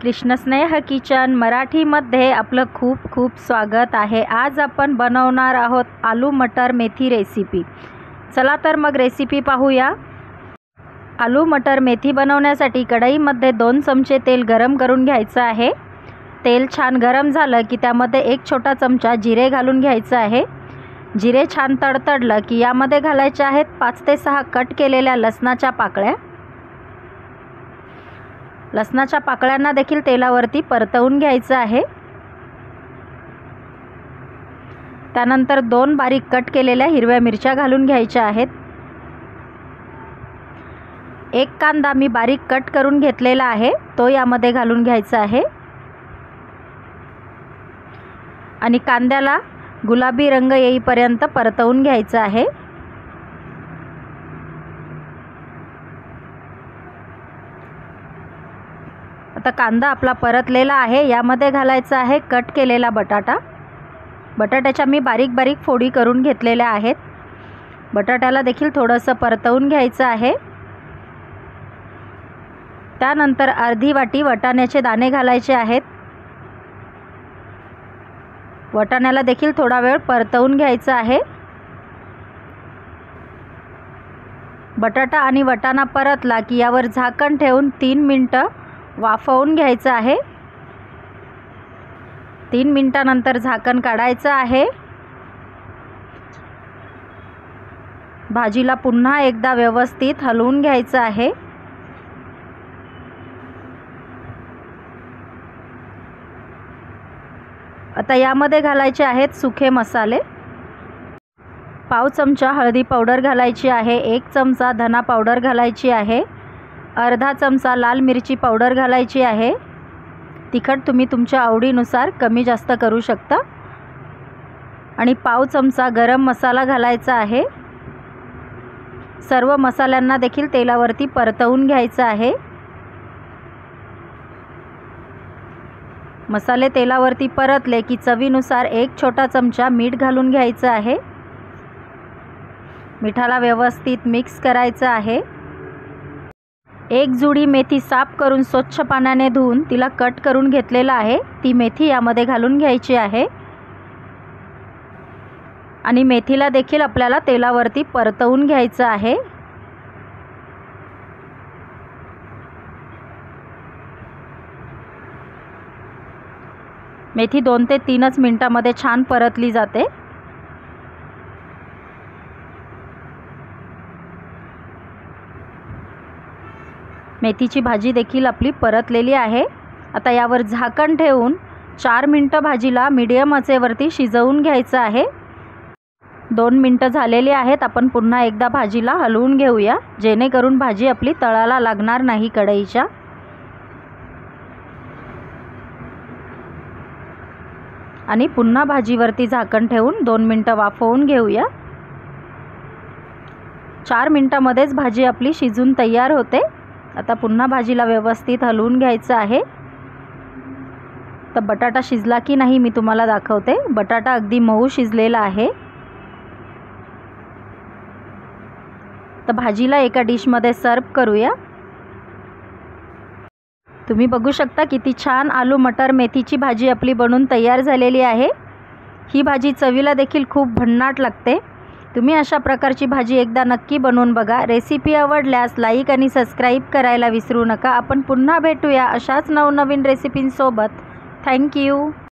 कृष्णस्नेह kitchen मराठीमध्ये आपलं खूप खूप स्वागत आहे। आज आपण बनवणार आहोत आलू मटर मेथी रेसिपी। चला तर मग रेसिपी पाहूया। आलू मटर मेथी बनवण्यासाठी कढईमध्ये 2 चमचे तेल गरम करून घ्यायचं आहे। तेल छान गरम झालं की त्यामध्ये 1 छोटा चमचा जिरे घालून घ्यायचं आहे। जिरे छान तडतडलं की यामध्ये घालायचे आहेत 5 ते 6 कट केलेल्या लसणाच्या पाकळ्या। लसणाच्या पाकळ्यांना देखील तेलावरती परतवून घ्यायचं आहे। त्यानंतर 2 बारीक कट केलेल्या हिरव्या मिरच्या घालून घ्यायच्या आहेत। 1 कांदा मी बारीक कट करून घेतलेला आहे, तो यामध्ये घालून घ्यायचा आहे आणि कांद्याला गुलाबी रंग येईपर्यंत परतवून घ्यायचा आहे। आता कांदा आपला परतलेला आहे, यामध्ये घालायचा आहे कट केलेला बटाटा। बटाट्याच्या मी बारीक बारीक फोडी करून घेतलेल्या आहेत। बटाट्याला देखील थोडंसं परतवून घ्यायचं आहे। त्यानंतर अर्धी वाटी वाटाण्याचे दाणे घालायचे आहेत। वाटाण्याला देखील थोडा वेळ परतवून घ्यायचं आहे। बटाटा आणि वाटाणा परतला की यावर झाकण ठेवून 3 मिनिटं वाफवून घ्यायचं आहे। 3 मिनिटांनंतर झाकण काढायचं आहे। भाजीला पुन्हा एकदा व्यवस्थित हलवून घ्यायचं आहे। आता यामध्ये घालायचे आहेत सुखे मसाले। पाव चमचा हळदी पावडर घालायची आहे, 1 चमचा धना पावडर घालायची आहे, अर्धा चमचा लाल मिरची पावडर घालायची आहे। तिखट तुम्ही तुमच्या आवडीनुसार कमी जास्त करू शकता आणि पाव चमचा गरम मसाला घालायचा आहे। सर्व मसाल्यांना देखील तेलावरती परतवून घ्यायचं आहे। मसाले तेलावरती परतले की चवीनुसार 1 छोटा चमचा मीठ घालून घ्यायचं आहे। मिठाला व्यवस्थित मिक्स करायचं आहे। 1 जुडी मेथी साफ करून स्वच्छ पाण्याने धुवून तिला कट करून घेतलेला आहे, ती मेथी यामध्ये घालून घ्यायची आहे आणि मेथीला देखील आपल्याला तेलावरती परतवून घ्यायचं आहे। मेथी 2 ते 3 मिनिटांमध्ये छान परतली जाते। मेथीची भाजी देखील आपली परतलेली आहे। आता यावर झाकण ठेवून 4 मिनिटं भाजीला मीडियम आचेवरती शिजवून घ्यायचं आहे। 2 मिनिटं झालेली आहेत। आपण पुन्हा एकदा भाजीला हलवून घेऊया, जेणेकरून भाजी आपली तळाला लागणार नाही कढईच्या। आणि पुन्हा भाजीवरती झाकण ठेवून 2 मिनिटं वाफवून घेऊया। 4 मिनिटांमध्येच भाजी आपली शिजून तयार होते। आता पुन्हा भाजीला व्यवस्थित हलवून घ्यायचं आहे। तर बटाटा शिजला की नाही मी तुम्हाला दाखवते। बटाटा अगदी मऊ शिजलेला आहे। तर भाजीला एका डिशमध्ये सर्व करूया। तुम्ही बघू शकता किती छान आलू मटर मेथीची भाजी आपली बनून तयार झालेली आहे। ही भाजी चवीला देखील खूप भन्नाट लागते। तुम्ही अशा प्रकारची भाजी एकदा नक्की बनवून बघा। रेसिपी आवडल्यास लाईक आणि सबस्क्राईब करायला विसरू नका। आपण पुन्हा भेटूया अशाच नवनवीन रेसिपींसोबत। Thank you.